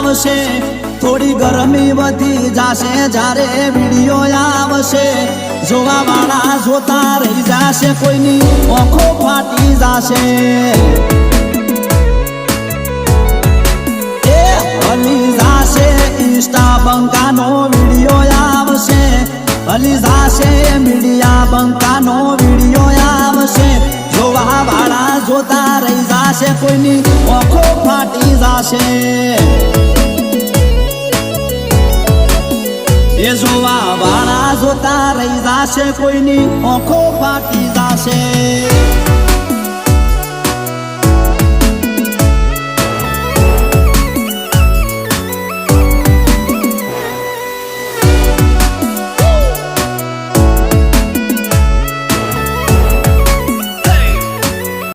આવશે થોડી ગરમી વધી જાશે જ્યારે વિડિયો આવશે જોવા વાળા જોતા રહી જાશે કોઈની આંખો ફાટી જાશે એ હલી જાશે ઇન્સ્ટા બંકાનો વિડિયો આવશે હલી જાશે મીડિયા બંકાનો વિડિયો આવશે જોવા વાળા જોતા રહી જાશે કોઈની આંખો ફાટી જાશે એ જોવા વાળા જોતા રહી જાશે કોઈની આંખો ફાટી જાશે।